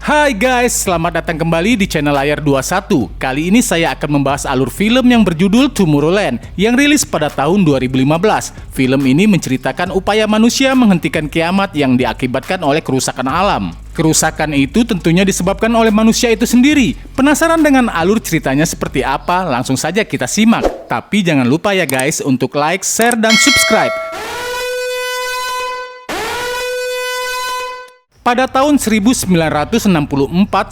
Hai guys, selamat datang kembali di channel Layar 21. Kali ini saya akan membahas alur film yang berjudul Tomorrowland yang rilis pada tahun 2015. Film ini menceritakan upaya manusia menghentikan kiamat yang diakibatkan oleh kerusakan alam. Kerusakan itu tentunya disebabkan oleh manusia itu sendiri. Penasaran dengan alur ceritanya seperti apa? Langsung saja kita simak. Tapi jangan lupa ya guys untuk like, share, dan subscribe. Pada tahun 1964,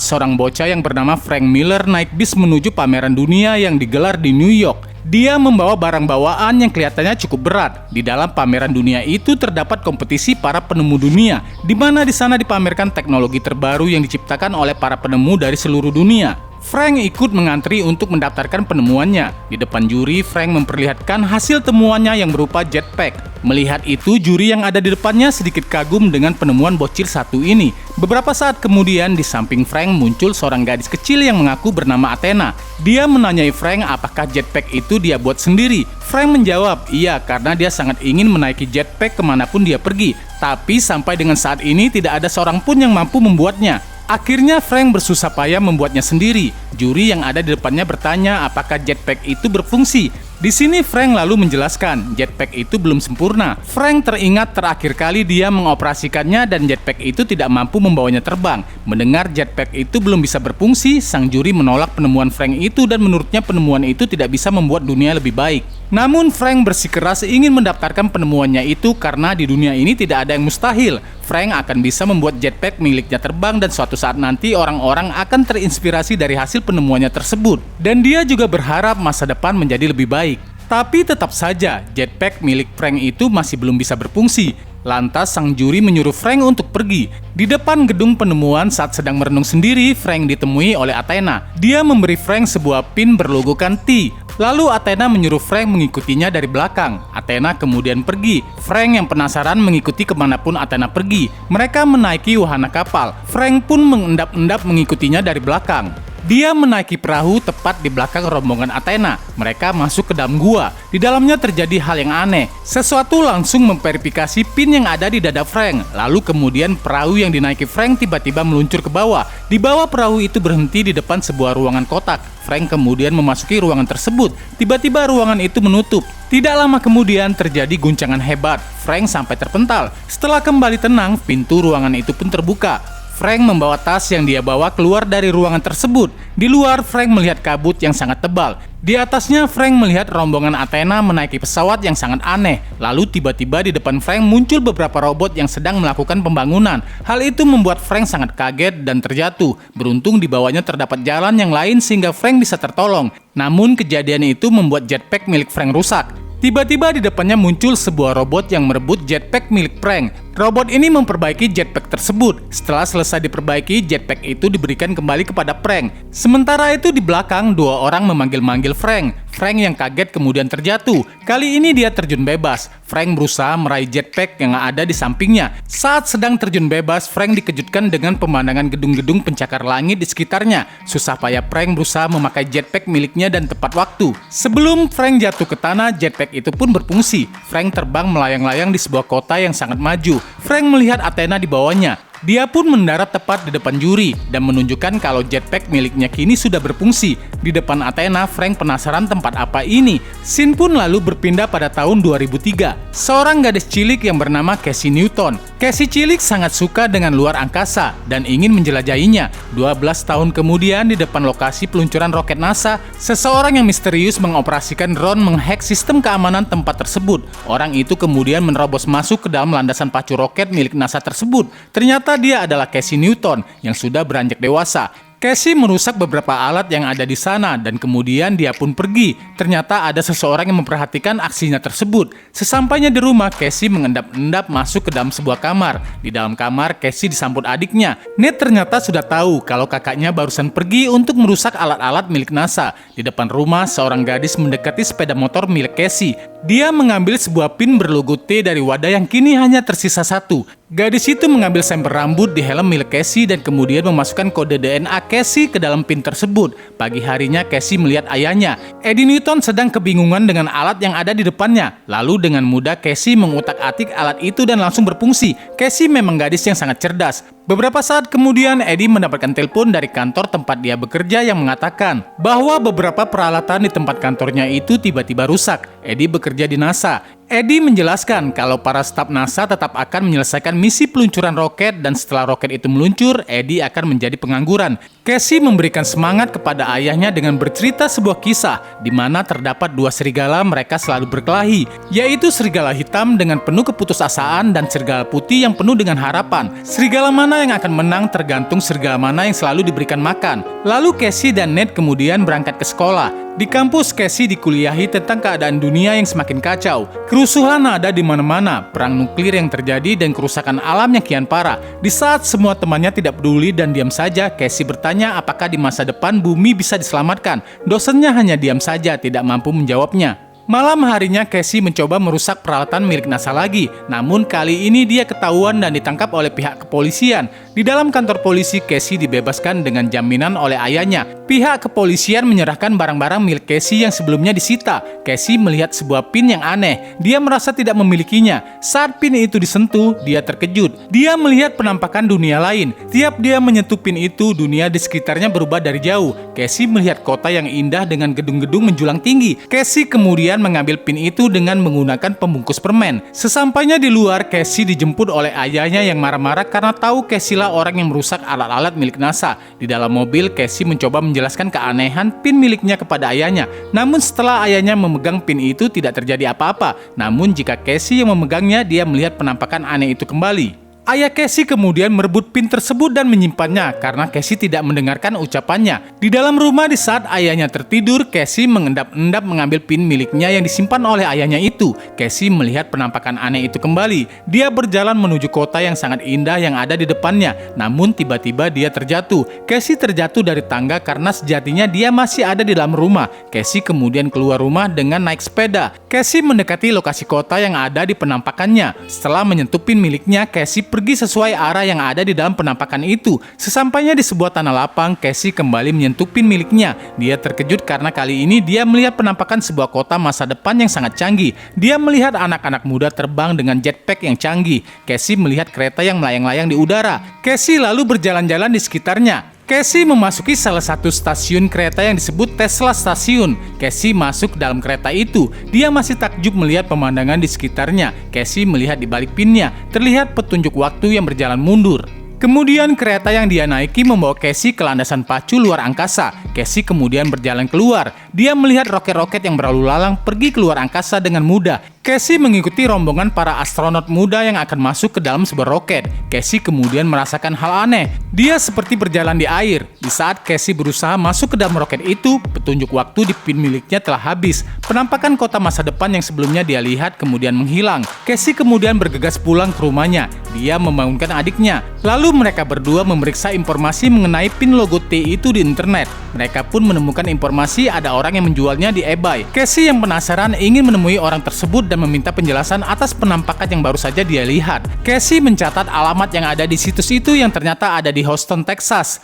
seorang bocah yang bernama Frank Miller naik bis menuju pameran dunia yang digelar di New York. Dia membawa barang bawaan yang kelihatannya cukup berat. Di dalam pameran dunia itu terdapat kompetisi para penemu dunia, di mana di sana dipamerkan teknologi terbaru yang diciptakan oleh para penemu dari seluruh dunia. Frank ikut mengantri untuk mendaftarkan penemuannya. Di depan juri, Frank memperlihatkan hasil temuannya yang berupa jetpack. Melihat itu, juri yang ada di depannya sedikit kagum dengan penemuan bocil satu ini. Beberapa saat kemudian, di samping Frank muncul seorang gadis kecil yang mengaku bernama Athena. Dia menanyai Frank apakah jetpack itu dia buat sendiri. Frank menjawab, iya, karena dia sangat ingin menaiki jetpack kemanapun dia pergi. Tapi sampai dengan saat ini tidak ada seorang pun yang mampu membuatnya. Akhirnya Frank bersusah payah membuatnya sendiri. Juri yang ada di depannya bertanya apakah jetpack itu berfungsi. Di sini Frank lalu menjelaskan, jetpack itu belum sempurna. Frank teringat terakhir kali dia mengoperasikannya dan jetpack itu tidak mampu membawanya terbang. Mendengar jetpack itu belum bisa berfungsi, sang juri menolak penemuan Frank itu dan menurutnya penemuan itu tidak bisa membuat dunia lebih baik. Namun Frank bersikeras ingin mendaftarkan penemuannya itu karena di dunia ini tidak ada yang mustahil. Frank akan bisa membuat jetpack miliknya terbang dan suatu saat nanti orang-orang akan terinspirasi dari hasil penemuannya tersebut. Dan dia juga berharap masa depan menjadi lebih baik. Tapi tetap saja, jetpack milik Frank itu masih belum bisa berfungsi. Lantas sang juri menyuruh Frank untuk pergi. Di depan gedung penemuan saat sedang merenung sendiri, Frank ditemui oleh Athena. Dia memberi Frank sebuah pin berlogokan T. Lalu Athena menyuruh Frank mengikutinya dari belakang. Athena kemudian pergi. Frank yang penasaran mengikuti kemanapun Athena pergi. Mereka menaiki wahana kapal. Frank pun mengendap-endap mengikutinya dari belakang. Dia menaiki perahu tepat di belakang rombongan Athena. Mereka masuk ke dalam gua. Di dalamnya terjadi hal yang aneh. Sesuatu langsung memverifikasi pin yang ada di dada Frank. Lalu kemudian perahu yang dinaiki Frank tiba-tiba meluncur ke bawah. Di bawah perahu itu berhenti di depan sebuah ruangan kotak. Frank kemudian memasuki ruangan tersebut. Tiba-tiba ruangan itu menutup. Tidak lama kemudian terjadi guncangan hebat. Frank sampai terpental. Setelah kembali tenang, pintu ruangan itu pun terbuka. Frank membawa tas yang dia bawa keluar dari ruangan tersebut. Di luar, Frank melihat kabut yang sangat tebal. Di atasnya, Frank melihat rombongan Athena menaiki pesawat yang sangat aneh. Lalu tiba-tiba di depan Frank muncul beberapa robot yang sedang melakukan pembangunan. Hal itu membuat Frank sangat kaget dan terjatuh. Beruntung di bawahnya terdapat jalan yang lain sehingga Frank bisa tertolong. Namun kejadian itu membuat jetpack milik Frank rusak. Tiba-tiba di depannya muncul sebuah robot yang merebut jetpack milik Frank. Robot ini memperbaiki jetpack tersebut. Setelah selesai diperbaiki, jetpack itu diberikan kembali kepada Frank. Sementara itu di belakang, dua orang memanggil-manggil Frank. Frank yang kaget kemudian terjatuh. Kali ini dia terjun bebas. Frank berusaha meraih jetpack yang ada di sampingnya. Saat sedang terjun bebas, Frank dikejutkan dengan pemandangan gedung-gedung pencakar langit di sekitarnya. Susah payah Frank berusaha memakai jetpack miliknya dan tepat waktu. Sebelum Frank jatuh ke tanah, jetpack itu pun berfungsi. Frank terbang melayang-layang di sebuah kota yang sangat maju. Frank melihat Athena di bawahnya. Dia pun mendarat tepat di depan juri dan menunjukkan kalau jetpack miliknya kini sudah berfungsi. Di depan Athena, Frank penasaran tempat apa ini. Scene pun lalu berpindah pada tahun 2003. Seorang gadis cilik yang bernama Casey Newton. Casey cilik sangat suka dengan luar angkasa dan ingin menjelajahinya. 12 tahun kemudian di depan lokasi peluncuran roket NASA, seseorang yang misterius mengoperasikan drone menghack sistem keamanan tempat tersebut. Orang itu kemudian menerobos masuk ke dalam landasan pacu roket milik NASA tersebut. Ternyata dia adalah Casey Newton yang sudah beranjak dewasa. Casey merusak beberapa alat yang ada di sana dan kemudian dia pun pergi. Ternyata ada seseorang yang memperhatikan aksinya tersebut. Sesampainya di rumah, Casey mengendap-endap masuk ke dalam sebuah kamar. Di dalam kamar, Casey disambut adiknya. Ned ternyata sudah tahu kalau kakaknya barusan pergi untuk merusak alat-alat milik NASA. Di depan rumah, seorang gadis mendekati sepeda motor milik Casey. Dia mengambil sebuah pin berlogo T dari wadah yang kini hanya tersisa satu. Gadis itu mengambil sampel rambut di helm milik Casey dan kemudian memasukkan kode DNA Casey ke dalam pin tersebut. Pagi harinya Casey melihat ayahnya. Eddie Newton sedang kebingungan dengan alat yang ada di depannya. Lalu dengan mudah Casey mengutak-atik alat itu dan langsung berfungsi. Casey memang gadis yang sangat cerdas. Beberapa saat kemudian, Eddie mendapatkan telepon dari kantor tempat dia bekerja yang mengatakan bahwa beberapa peralatan di tempat kantornya itu tiba-tiba rusak. Eddie bekerja di NASA. Eddie menjelaskan kalau para staf NASA tetap akan menyelesaikan misi peluncuran roket dan setelah roket itu meluncur, Eddie akan menjadi pengangguran. Casey memberikan semangat kepada ayahnya dengan bercerita sebuah kisah di mana terdapat dua serigala mereka selalu berkelahi, yaitu serigala hitam dengan penuh keputusasaan dan serigala putih yang penuh dengan harapan. Serigala mana yang akan menang tergantung serigala mana yang selalu diberikan makan. Lalu Casey dan Ned kemudian berangkat ke sekolah. Di kampus, Casey dikuliahi tentang keadaan dunia yang semakin kacau. Kerusuhan ada di mana-mana, perang nuklir yang terjadi dan kerusakan alam yang kian parah. Di saat semua temannya tidak peduli dan diam saja, Casey bertanya apakah di masa depan bumi bisa diselamatkan. Dosennya hanya diam saja, tidak mampu menjawabnya. Malam harinya, Casey mencoba merusak peralatan milik NASA lagi. Namun kali ini dia ketahuan dan ditangkap oleh pihak kepolisian. Di dalam kantor polisi, Casey dibebaskan dengan jaminan oleh ayahnya. Pihak kepolisian menyerahkan barang-barang milik Casey yang sebelumnya disita. Casey melihat sebuah pin yang aneh. Dia merasa tidak memilikinya. Saat pin itu disentuh, dia terkejut. Dia melihat penampakan dunia lain. Tiap dia menyentuh pin itu, dunia di sekitarnya berubah dari jauh. Casey melihat kota yang indah dengan gedung-gedung menjulang tinggi. Casey kemudian mengambil pin itu dengan menggunakan pembungkus permen. Sesampainya di luar, Casey dijemput oleh ayahnya yang marah-marah karena tahu Casey lah orang yang merusak alat-alat milik NASA. Di dalam mobil, Casey mencoba menjelaskan keanehan pin miliknya kepada ayahnya. Namun setelah ayahnya memegang pin itu tidak terjadi apa-apa. Namun jika Casey yang memegangnya, dia melihat penampakan aneh itu kembali. Ayah Casey kemudian merebut pin tersebut dan menyimpannya karena Casey tidak mendengarkan ucapannya. Di dalam rumah di saat ayahnya tertidur, Casey mengendap-endap mengambil pin miliknya yang disimpan oleh ayahnya itu. Casey melihat penampakan aneh itu kembali. Dia berjalan menuju kota yang sangat indah yang ada di depannya. Namun tiba-tiba dia terjatuh. Casey terjatuh dari tangga karena sejatinya dia masih ada di dalam rumah. Casey kemudian keluar rumah dengan naik sepeda. Casey mendekati lokasi kota yang ada di penampakannya. Setelah menyentuh pin miliknya, Casey pergi sesuai arah yang ada di dalam penampakan itu. Sesampainya di sebuah tanah lapang, Casey kembali menyentuh pin miliknya. Dia terkejut karena kali ini dia melihat penampakan sebuah kota masa depan yang sangat canggih. Dia melihat anak-anak muda terbang dengan jetpack yang canggih. Casey melihat kereta yang melayang-layang di udara. Casey lalu berjalan-jalan di sekitarnya. Casey memasuki salah satu stasiun kereta yang disebut Tesla Station. Casey masuk dalam kereta itu. Dia masih takjub melihat pemandangan di sekitarnya. Casey melihat di balik pinnya, terlihat petunjuk waktu yang berjalan mundur. Kemudian kereta yang dia naiki membawa Casey ke landasan pacu luar angkasa. Casey kemudian berjalan keluar. Dia melihat roket-roket yang berlalu lalang pergi keluar angkasa dengan mudah. Casey mengikuti rombongan para astronot muda yang akan masuk ke dalam sebuah roket. Casey kemudian merasakan hal aneh. Dia seperti berjalan di air. Di saat Casey berusaha masuk ke dalam roket itu, petunjuk waktu di pin miliknya telah habis. Penampakan kota masa depan yang sebelumnya dia lihat kemudian menghilang. Casey kemudian bergegas pulang ke rumahnya. Dia membangunkan adiknya. Lalu mereka berdua memeriksa informasi mengenai pin logo T itu di internet. Mereka pun menemukan informasi ada orang yang menjualnya di eBay. Casey yang penasaran ingin menemui orang tersebut dan meminta penjelasan atas penampakan yang baru saja dia lihat. Casey mencatat alamat yang ada di situs itu yang ternyata ada di Houston, Texas.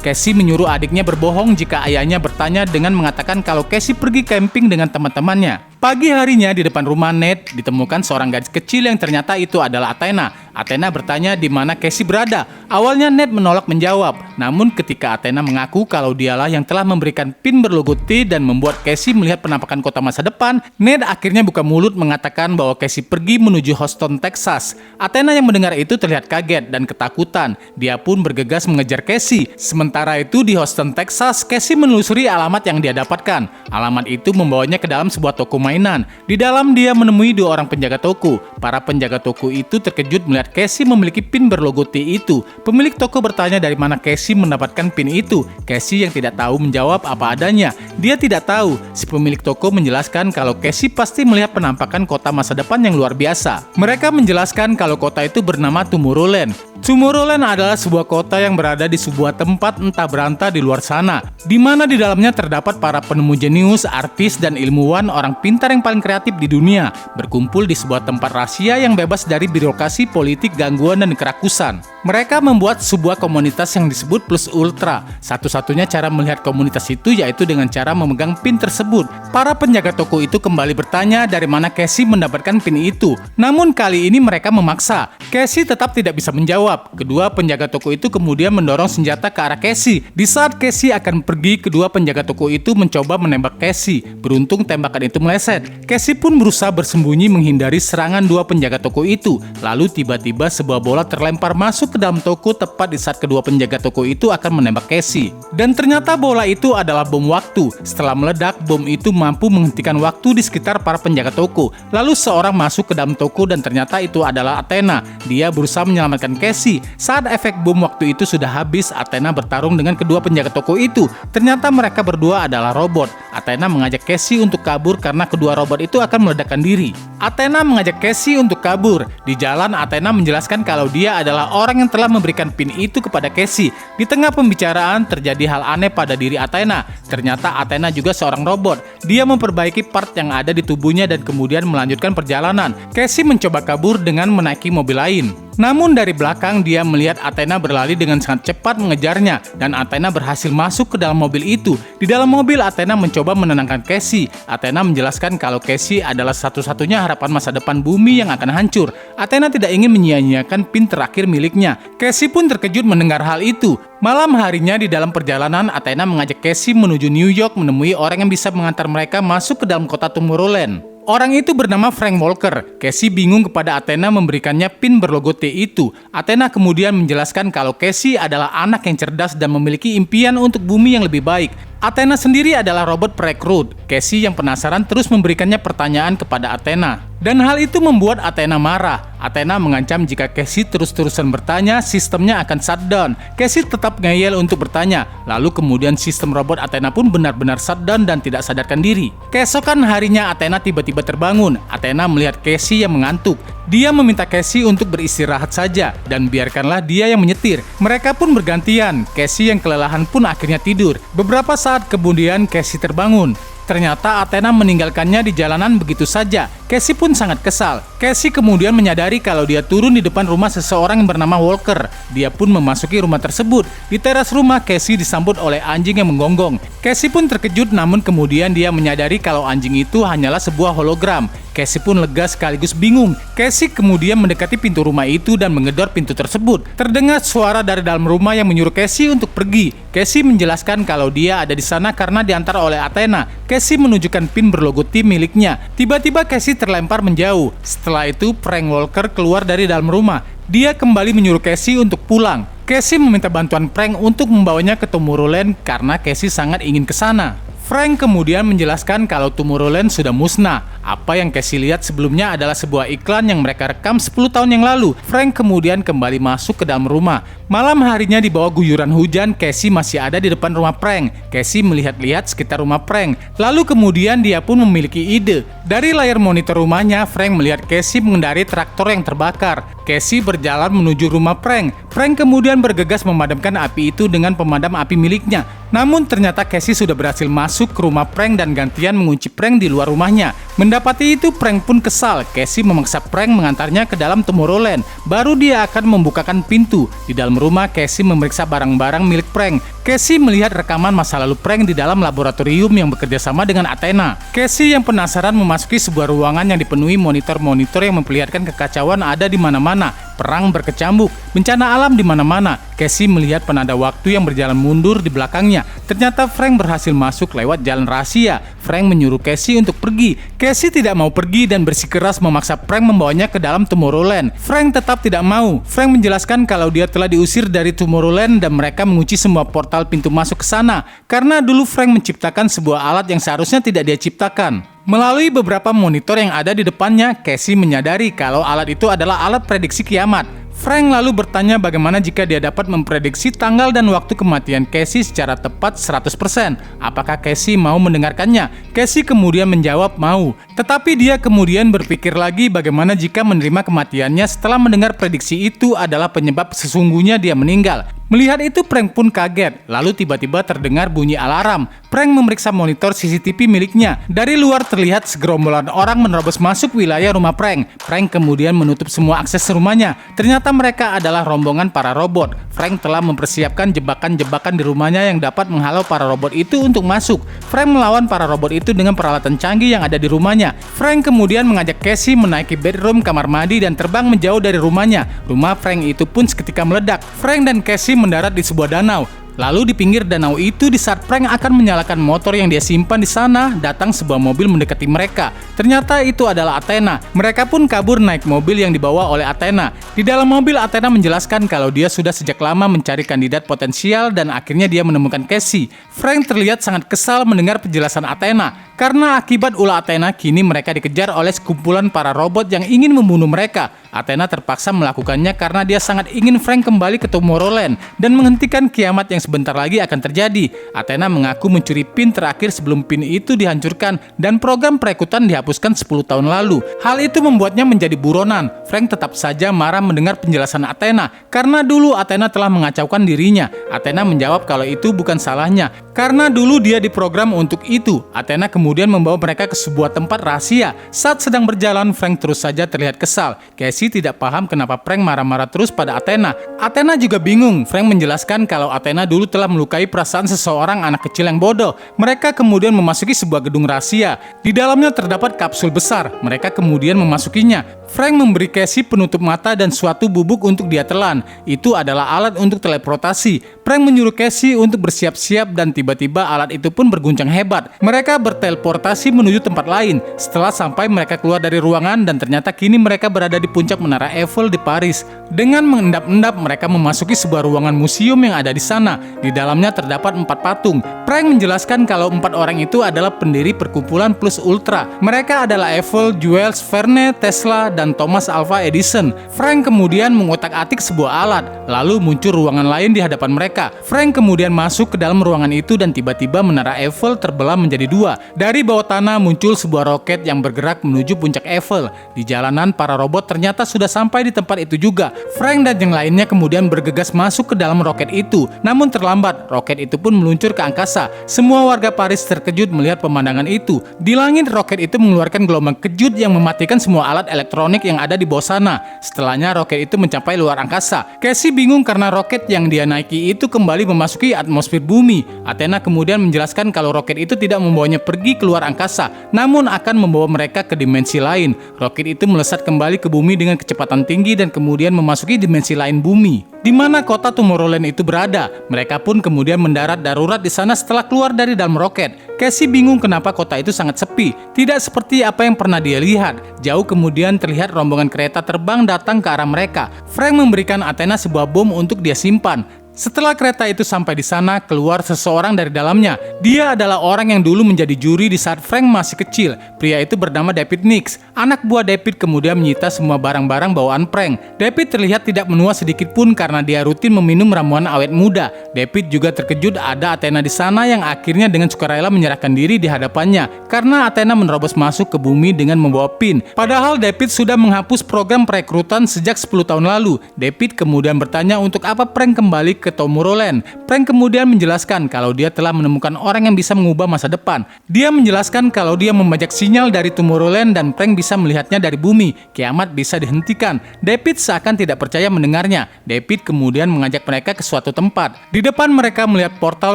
Casey menyuruh adiknya berbohong jika ayahnya bertanya dengan mengatakan kalau Casey pergi camping dengan teman-temannya. Pagi harinya di depan rumah Ned ditemukan seorang gadis kecil yang ternyata itu adalah Athena. Athena bertanya di mana Casey berada. Awalnya Ned menolak menjawab. Namun ketika Athena mengaku kalau dialah yang telah memberikan pin berlogo T dan membuat Casey melihat penampakan kota masa depan, Ned akhirnya buka mulut mengatakan bahwa Casey pergi menuju Houston, Texas. Athena yang mendengar itu terlihat kaget dan ketakutan. Dia pun bergegas mengejar Casey. Sementara itu di Houston, Texas, Casey menelusuri alamat yang dia dapatkan. Alamat itu membawanya ke dalam sebuah toko mainan. Di dalam dia menemui dua orang penjaga toko. Para penjaga toko itu terkejut melihat Casey memiliki pin berlogo T itu. Pemilik toko bertanya dari mana Casey mendapatkan pin itu. Casey yang tidak tahu menjawab apa adanya. Dia tidak tahu. Si pemilik toko menjelaskan kalau Casey pasti melihat penampakan kota masa depan yang luar biasa. Mereka menjelaskan kalau kota itu bernama Tomorrowland. Tomorrowland adalah sebuah kota yang berada di sebuah tempat entah berantah di luar sana, di mana di dalamnya terdapat para penemu jenius, artis, dan ilmuwan orang pintar yang paling kreatif di dunia berkumpul di sebuah tempat rahasia rahasia yang bebas dari birokrasi, politik, gangguan, dan kerakusan. Mereka membuat sebuah komunitas yang disebut Plus Ultra. Satu-satunya cara melihat komunitas itu yaitu dengan cara memegang pin tersebut. Para penjaga toko itu kembali bertanya dari mana Casey mendapatkan pin itu. Namun kali ini mereka memaksa. Casey tetap tidak bisa menjawab. Kedua penjaga toko itu kemudian mendorong senjata ke arah Casey. Di saat Casey akan pergi, kedua penjaga toko itu mencoba menembak Casey. Beruntung tembakan itu meleset. Casey pun berusaha bersembunyi menghindari serangan dua penjaga toko itu. Lalu tiba-tiba sebuah bola terlempar masuk ke dalam toko tepat di saat kedua penjaga toko itu akan menembak Casey. Dan ternyata bola itu adalah bom waktu. Setelah meledak, bom itu mampu menghentikan waktu di sekitar para penjaga toko. Lalu seorang masuk ke dalam toko dan ternyata itu adalah Athena. Dia berusaha menyelamatkan Casey. Saat efek bom waktu itu sudah habis, Athena bertarung dengan kedua penjaga toko itu. Ternyata mereka berdua adalah robot. Athena mengajak Casey untuk kabur karena kedua robot itu akan meledakkan diri. Athena mengajak Casey untuk kabur. Di jalan, Athena menjelaskan kalau dia adalah orang yang telah memberikan pin itu kepada Casey. Di tengah pembicaraan, terjadi hal aneh pada diri Athena. Ternyata Athena juga seorang robot. Dia memperbaiki part yang ada di tubuhnya dan kemudian melanjutkan perjalanan. Casey mencoba kabur dengan menaiki mobil lain. Namun dari belakang dia melihat Athena berlari dengan sangat cepat mengejarnya dan Athena berhasil masuk ke dalam mobil itu. Di dalam mobil Athena mencoba menenangkan Casey. Athena menjelaskan kalau Casey adalah satu-satunya harapan masa depan bumi yang akan hancur. Athena tidak ingin menyia-nyiakan pin terakhir miliknya. Casey pun terkejut mendengar hal itu. Malam harinya di dalam perjalanan, Athena mengajak Casey menuju New York menemui orang yang bisa mengantar mereka masuk ke dalam kota Tomorrowland. Orang itu bernama Frank Walker. Casey bingung kepada Athena memberikannya pin berlogo T itu. Athena kemudian menjelaskan kalau Casey adalah anak yang cerdas dan memiliki impian untuk bumi yang lebih baik. Athena sendiri adalah robot perekrut. Casey yang penasaran terus memberikannya pertanyaan kepada Athena. Dan hal itu membuat Athena marah. Athena mengancam jika Casey terus-terusan bertanya, sistemnya akan shutdown. Casey tetap ngeyel untuk bertanya. Lalu kemudian sistem robot Athena pun benar-benar shutdown dan tidak sadarkan diri. Keesokan harinya Athena tiba-tiba terbangun. Athena melihat Casey yang mengantuk. Dia meminta Casey untuk beristirahat saja dan biarkanlah dia yang menyetir. Mereka pun bergantian. Casey yang kelelahan pun akhirnya tidur. Beberapa saat kemudian Casey terbangun. Ternyata Athena meninggalkannya di jalanan begitu saja. Casey pun sangat kesal. Casey kemudian menyadari kalau dia turun di depan rumah seseorang yang bernama Walker. Dia pun memasuki rumah tersebut. Di teras rumah, Casey disambut oleh anjing yang menggonggong. Casey pun terkejut namun kemudian dia menyadari kalau anjing itu hanyalah sebuah hologram. Casey pun lega sekaligus bingung. Casey kemudian mendekati pintu rumah itu dan menggedor pintu tersebut. Terdengar suara dari dalam rumah yang menyuruh Casey untuk pergi. Casey menjelaskan kalau dia ada di sana karena diantar oleh Athena. Casey menunjukkan pin berlogo tim miliknya. Tiba-tiba Casey terlempar menjauh. Setelah itu Frank Walker keluar dari dalam rumah. Dia kembali menyuruh Casey untuk pulang. Casey meminta bantuan Frank untuk membawanya ke Tomorrowland karena Casey sangat ingin ke sana. Frank kemudian menjelaskan kalau Tomorrowland sudah musnah. Apa yang Casey lihat sebelumnya adalah sebuah iklan yang mereka rekam 10 tahun yang lalu. Frank kemudian kembali masuk ke dalam rumah. Malam harinya di bawah guyuran hujan, Casey masih ada di depan rumah Frank. Casey melihat-lihat sekitar rumah Frank. Lalu kemudian dia pun memiliki ide. Dari layar monitor rumahnya, Frank melihat Casey mengendari traktor yang terbakar. Casey berjalan menuju rumah Frank. Frank kemudian bergegas memadamkan api itu dengan pemadam api miliknya. Namun ternyata Casey sudah berhasil masuk ke rumah Frank dan gantian mengunci Frank di luar rumahnya. Mendapati itu, Frank pun kesal. Casey memaksa Frank mengantarnya ke dalam Tomorrowland. Baru dia akan membukakan pintu. Di dalam rumah, Casey memeriksa barang-barang milik Frank. Casey melihat rekaman masa lalu Frank di dalam laboratorium yang bekerja sama dengan Athena. Casey yang penasaran memasuki sebuah ruangan yang dipenuhi monitor-monitor yang memperlihatkan kekacauan ada di mana-mana. Perang berkecamuk, bencana alam di mana-mana. Casey melihat penanda waktu yang berjalan mundur di belakangnya. Ternyata Frank berhasil masuk lewat jalan rahasia. Frank menyuruh Casey untuk pergi. Casey tidak mau pergi dan bersikeras memaksa Frank membawanya ke dalam Tomorrowland. Frank tetap tidak mau. Frank menjelaskan kalau dia telah diusir dari Tomorrowland dan mereka mengunci semua portal pintu masuk ke sana. Karena dulu Frank menciptakan sebuah alat yang seharusnya tidak dia ciptakan. Melalui beberapa monitor yang ada di depannya, Casey menyadari kalau alat itu adalah alat prediksi kiamat. Frank lalu bertanya bagaimana jika dia dapat memprediksi tanggal dan waktu kematian Casey secara tepat 100%. Apakah Casey mau mendengarkannya? Casey kemudian menjawab mau. Tetapi dia kemudian berpikir lagi bagaimana jika menerima kematiannya setelah mendengar prediksi itu adalah penyebab sesungguhnya dia meninggal. Melihat itu Frank pun kaget, lalu tiba-tiba terdengar bunyi alarm. Frank memeriksa monitor CCTV miliknya. Dari luar terlihat segerombolan orang menerobos masuk wilayah rumah Frank. Frank kemudian menutup semua akses rumahnya. Ternyata mereka adalah rombongan para robot. Frank telah mempersiapkan jebakan-jebakan di rumahnya yang dapat menghalau para robot itu untuk masuk. Frank melawan para robot itu dengan peralatan canggih yang ada di rumahnya. Frank kemudian mengajak Casey menaiki bedroom kamar mandi dan terbang menjauh dari rumahnya. Rumah Frank itu pun seketika meledak. Frank dan Casey mendarat di sebuah danau. Lalu di pinggir danau itu, di saat Frank akan menyalakan motor yang dia simpan di sana, datang sebuah mobil mendekati mereka. Ternyata itu adalah Athena. Mereka pun kabur naik mobil yang dibawa oleh Athena. Di dalam mobil, Athena menjelaskan kalau dia sudah sejak lama mencari kandidat potensial dan akhirnya dia menemukan Casey. Frank terlihat sangat kesal mendengar penjelasan Athena. Karena akibat ulah Athena, kini mereka dikejar oleh sekumpulan para robot yang ingin membunuh mereka. Athena terpaksa melakukannya karena dia sangat ingin Frank kembali ke Tomorrowland dan menghentikan kiamat yang sebentar lagi akan terjadi. Athena mengaku mencuri pin terakhir sebelum pin itu dihancurkan dan program perekrutan dihapuskan 10 tahun lalu. Hal itu membuatnya menjadi buronan. Frank tetap saja marah mendengar penjelasan Athena karena dulu Athena telah mengacaukan dirinya. Athena menjawab kalau itu bukan salahnya karena dulu dia diprogram untuk itu. Athena kemudian membawa mereka ke sebuah tempat rahasia. Saat sedang berjalan, Frank terus saja terlihat kesal. Casey tidak paham kenapa Frank marah-marah terus pada Athena. Athena juga bingung. Frank menjelaskan kalau Athena dulu telah melukai perasaan seseorang anak kecil yang bodoh. Mereka kemudian memasuki sebuah gedung rahasia. Di dalamnya terdapat kapsul besar. Mereka kemudian memasukinya. Frank memberi Casey penutup mata dan suatu bubuk untuk dia telan. Itu adalah alat untuk teleportasi. Frank menyuruh Casey untuk bersiap-siap dan tiba-tiba alat itu pun berguncang hebat. Mereka berteleportasi menuju tempat lain. Setelah sampai, mereka keluar dari ruangan dan ternyata kini mereka berada di puncak Menara Eiffel di Paris. Dengan mengendap-endap, mereka memasuki sebuah ruangan museum yang ada di sana. Di dalamnya terdapat 4 patung. Frank menjelaskan kalau 4 orang itu adalah pendiri perkumpulan Plus Ultra. Mereka adalah Eiffel, Jules Verne, Tesla, dan Thomas Alva Edison. Frank kemudian mengotak-atik sebuah alat. Lalu muncul ruangan lain di hadapan mereka. Frank kemudian masuk ke dalam ruangan itu dan tiba-tiba Menara Eiffel terbelah menjadi 2. Dari bawah tanah muncul sebuah roket yang bergerak menuju puncak Eiffel. Di jalanan, para robot ternyata sudah sampai di tempat itu juga. Frank dan yang lainnya kemudian bergegas masuk ke dalam roket itu. Namun terlambat, roket itu pun meluncur ke angkasa. Semua warga Paris terkejut melihat pemandangan itu. Di langit, roket itu mengeluarkan gelombang kejut yang mematikan semua alat elektronik yang ada di bawah sana. Setelahnya, roket itu mencapai luar angkasa. Casey bingung karena roket yang dia naiki itu kembali memasuki atmosfer bumi. Athena kemudian menjelaskan kalau roket itu tidak membawanya pergi keluar angkasa, namun akan membawa mereka ke dimensi lain. Roket itu melesat kembali ke bumi dengan kecepatan tinggi dan kemudian memasuki dimensi lain bumi, di mana kota Tomorrowland itu berada. Mereka pun kemudian mendarat darurat di sana setelah keluar dari dalam roket. Casey bingung kenapa kota itu sangat sepi, tidak seperti apa yang pernah dia lihat. Jauh kemudian terlihat rombongan kereta terbang datang ke arah mereka. Frank memberikan Athena sebuah bom untuk dia simpan. Setelah kereta itu sampai di sana, keluar seseorang dari dalamnya. Dia adalah orang yang dulu menjadi juri di saat Frank masih kecil. Pria itu bernama David Nix. Anak buah David kemudian menyita semua barang-barang bawaan Frank. David terlihat tidak menua sedikit pun karena dia rutin meminum ramuan awet muda. David juga terkejut ada Athena di sana yang akhirnya dengan sukarela menyerahkan diri di hadapannya karena Athena menerobos masuk ke bumi dengan membawa pin. Padahal David sudah menghapus program perekrutan sejak 10 tahun lalu. David kemudian bertanya untuk apa Frank kembali ke Tomorrowland. Frank kemudian menjelaskan kalau dia telah menemukan orang yang bisa mengubah masa depan. Dia menjelaskan kalau dia membajak sinyal dari Tomorrowland dan Frank bisa melihatnya dari bumi. Kiamat bisa dihentikan. David seakan tidak percaya mendengarnya. David kemudian mengajak mereka ke suatu tempat. Di depan mereka melihat portal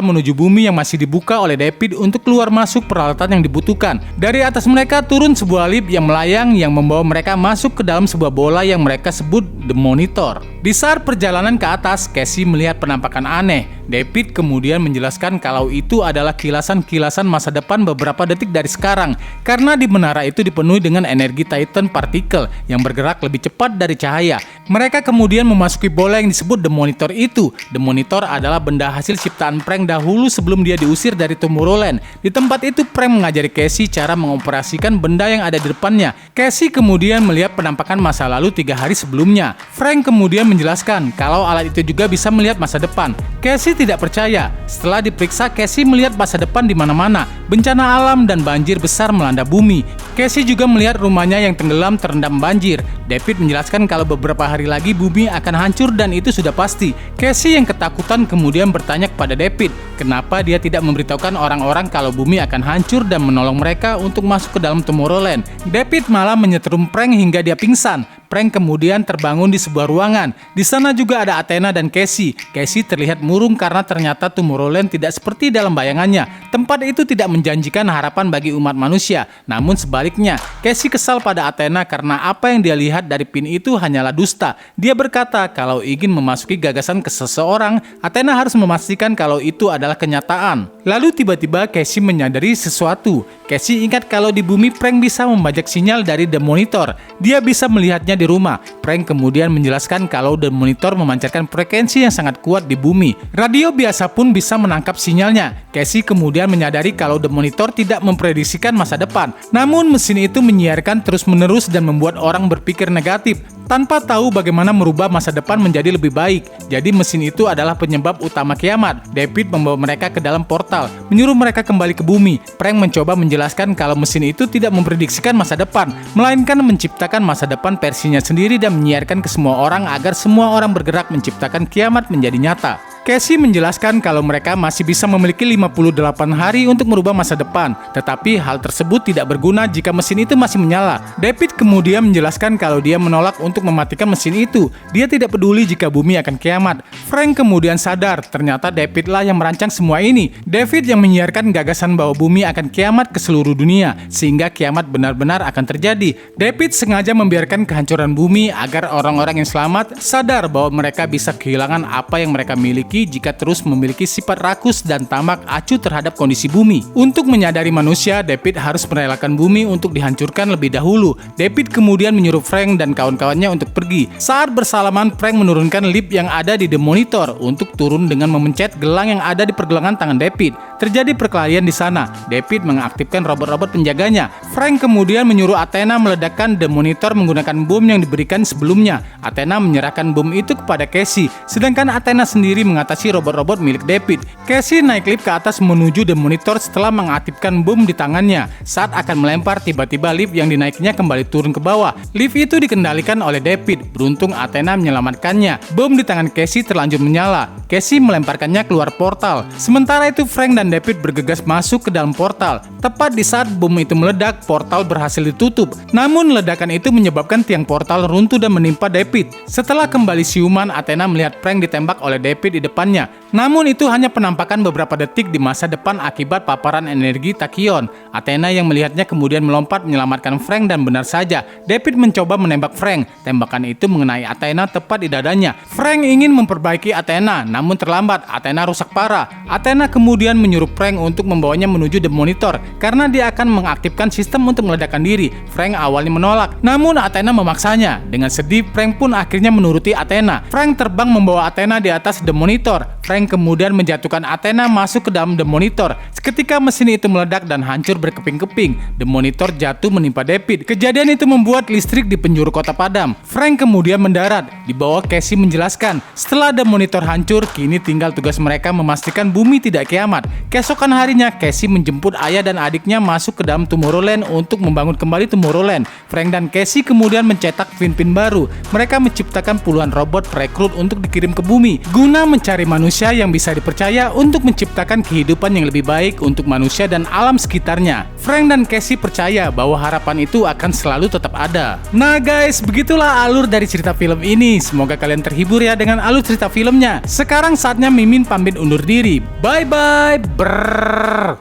menuju bumi yang masih dibuka oleh David untuk keluar masuk peralatan yang dibutuhkan. Dari atas mereka turun sebuah lift yang melayang yang membawa mereka masuk ke dalam sebuah bola yang mereka sebut The Monitor. Di saat perjalanan ke atas, Casey melihat penampakan aneh. David kemudian menjelaskan kalau itu adalah kilasan-kilasan masa depan beberapa detik dari sekarang, karena di menara itu dipenuhi dengan energi Titan partikel yang bergerak lebih cepat dari cahaya. Mereka kemudian memasuki bola yang disebut The Monitor itu. The Monitor adalah benda hasil ciptaan Frank dahulu sebelum dia diusir dari Tomorrowland. Di tempat itu Frank mengajari Casey cara mengoperasikan benda yang ada di depannya. Casey kemudian melihat penampakan masa lalu 3 hari sebelumnya. Frank kemudian menjelaskan kalau alat itu juga bisa melihat masa depan. Casey tidak percaya. Setelah diperiksa, Casey melihat masa depan di mana-mana. Bencana alam dan banjir besar melanda bumi. Casey juga melihat rumahnya yang tenggelam terendam banjir. David menjelaskan kalau beberapa hari lagi bumi akan hancur dan itu sudah pasti. Casey yang ketakutan kemudian bertanya kepada David, kenapa dia tidak memberitahukan orang-orang kalau bumi akan hancur dan menolong mereka untuk masuk ke dalam Tomorrowland. David malah menyetrum Frank hingga dia pingsan. Frank kemudian terbangun di sebuah ruangan. Di sana juga ada Athena dan Casey. Casey terlihat murung karena ternyata Tomorrowland tidak seperti dalam bayangannya. Tempat itu tidak menjanjikan harapan bagi umat manusia. Namun sebaliknya, Casey kesal pada Athena karena apa yang dia lihat dari pin itu hanyalah dusta. Dia berkata kalau ingin memasuki gagasan ke seseorang, Athena harus memastikan kalau itu adalah kenyataan. Lalu tiba-tiba Casey menyadari sesuatu. Casey ingat kalau di bumi Frank bisa membajak sinyal dari The Monitor. Dia bisa melihatnya di rumah. Frank kemudian menjelaskan kalau The Monitor memancarkan frekuensi yang sangat kuat di bumi. Radio biasa pun bisa menangkap sinyalnya. Casey kemudian menyadari kalau The Monitor tidak memprediksikan masa depan. Namun mesin itu menyiarkan terus-menerus dan membuat orang berpikir negatif tanpa tahu bagaimana merubah masa depan menjadi lebih baik. Jadi mesin itu adalah penyebab utama kiamat. David membawa mereka ke dalam portal, menyuruh mereka kembali ke bumi. Frank mencoba menjelaskan kalau mesin itu tidak memprediksikan masa depan, melainkan menciptakan masa depan versinya sendiri dan menyiarkan ke semua orang agar semua orang bergerak menciptakan kiamat menjadi nyata. Casey menjelaskan kalau mereka masih bisa memiliki 58 hari untuk merubah masa depan, tetapi hal tersebut tidak berguna jika mesin itu masih menyala. David kemudian menjelaskan kalau dia menolak untuk mematikan mesin itu. Dia tidak peduli jika bumi akan kiamat. Frank kemudian sadar, ternyata David lah yang merancang semua ini. David yang menyiarkan gagasan bahwa bumi akan kiamat ke seluruh dunia, sehingga kiamat benar-benar akan terjadi. David sengaja membiarkan kehancuran bumi agar orang-orang yang selamat sadar bahwa mereka bisa kehilangan apa yang mereka miliki jika terus memiliki sifat rakus dan tamak acuh terhadap kondisi bumi. Untuk menyadari manusia, David harus merelakan bumi untuk dihancurkan lebih dahulu. David kemudian menyuruh Frank dan kawan-kawannya untuk pergi. Saat bersalaman, Frank menurunkan lift yang ada di The Monitor untuk turun dengan memencet gelang yang ada di pergelangan tangan David. Terjadi perkelahian di sana. David mengaktifkan robot-robot penjaganya. Frank kemudian menyuruh Athena meledakkan The Monitor menggunakan bom yang diberikan sebelumnya. Athena menyerahkan bom itu kepada Casey, sedangkan Athena sendiri mengatasi robot-robot milik David. Casey naik lift ke atas menuju The Monitor setelah mengaktifkan bom di tangannya. Saat akan melempar, tiba-tiba lift yang dinaiknya kembali turun ke bawah. Lift itu dikendalikan oleh David. Beruntung Athena menyelamatkannya. Bom di tangan Casey terlanjur menyala. Casey melemparkannya keluar portal. Sementara itu Frank dan David bergegas masuk ke dalam portal. Tepat di saat bom itu meledak, portal berhasil ditutup. Namun ledakan itu menyebabkan tiang portal runtuh dan menimpa David. Setelah kembali siuman, Athena melihat Frank ditembak oleh David di depannya. Namun itu hanya penampakan beberapa detik di masa depan akibat paparan energi tachyon. Athena yang melihatnya kemudian melompat menyelamatkan Frank dan benar saja, David mencoba menembak Frank. Tembakan itu mengenai Athena tepat di dadanya. Frank ingin memperbaiki Athena, namun terlambat. Athena rusak parah. Athena kemudian menyuruh Frank untuk membawanya menuju The Monitor karena dia akan mengaktifkan sistem untuk meledakkan diri. Frank awalnya menolak, namun Athena memaksanya. Dengan sedih, Frank pun akhirnya menuruti Athena. Frank terbang membawa Athena di atas The Monitor. Frank kemudian menjatuhkan Athena masuk ke dalam The Monitor. Seketika mesin itu meledak dan hancur berkeping-keping. The Monitor jatuh menimpa David. Kejadian itu membuat listrik di penjuru kota padam. Frank kemudian mendarat. Di bawah, Casey menjelaskan, setelah The Monitor hancur, kini tinggal tugas mereka memastikan bumi tidak kiamat. Keesokan harinya, Casey menjemput ayah dan adiknya masuk ke dalam Tomorrowland untuk membangun kembali Tomorrowland. Frank dan Casey kemudian mencetak pin-pin baru. Mereka menciptakan puluhan robot perekrut untuk dikirim ke bumi guna mencari manusia yang bisa dipercaya untuk menciptakan kehidupan yang lebih baik untuk manusia dan alam sekitarnya. Frank dan Casey percaya bahwa harapan itu akan selalu tetap ada. Nah guys, begitulah alur dari cerita film ini. Semoga kalian terhibur ya dengan alur cerita filmnya. Sekarang saatnya Mimin pamit undur diri. Bye bye. Brrrr.